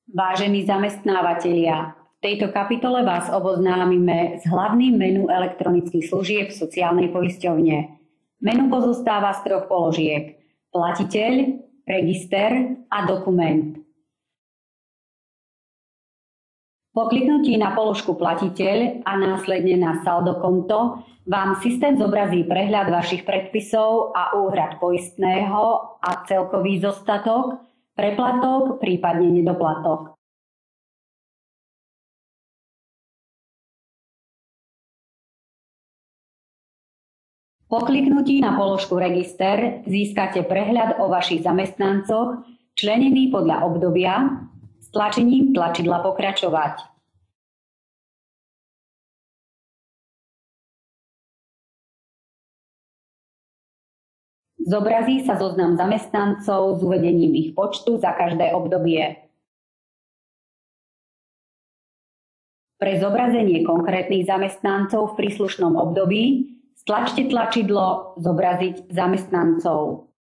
Vážení zamestnávatelia, v tejto kapitole vás oboznámime s hlavným menu elektronických služieb v sociálnej poisťovne. Menu pozostáva z 3 položiek: platiteľ, register a dokument. Po kliknutí na položku platiteľ a následne na saldo konto vám systém zobrazí prehľad vašich predpisov a úhrad poistného a celkový zostatok, preplatok, prípadne nedoplatok. Po kliknutí na položku register získate prehľad o vašich zamestnancoch, členený podľa obdobia, stlačením tlačidla pokračovať. Zobrazí sa zoznam zamestnancov s uvedením ich počtu za každé obdobie. Pre zobrazenie konkrétnych zamestnancov v príslušnom období stlačte tlačidlo Zobraziť zamestnancov.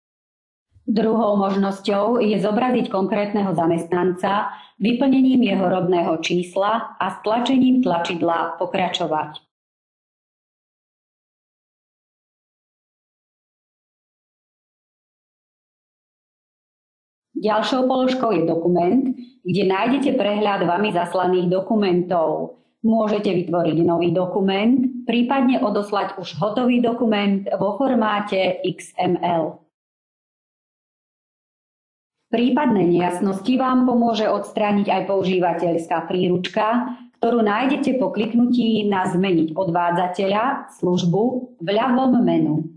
Druhou možnosťou je zobraziť konkrétneho zamestnanca vyplnením jeho rodného čísla a stlačením tlačidla Pokračovať. Ďalšou položkou je dokument, kde nájdete prehľad vami zaslaných dokumentov. Môžete vytvoriť nový dokument, prípadne odoslať už hotový dokument vo formáte XML. Prípadné nejasnosti vám pomôže odstrániť aj používateľská príručka, ktorú nájdete po kliknutí na Zmeniť odvádzateľa, službu v ľavom menu.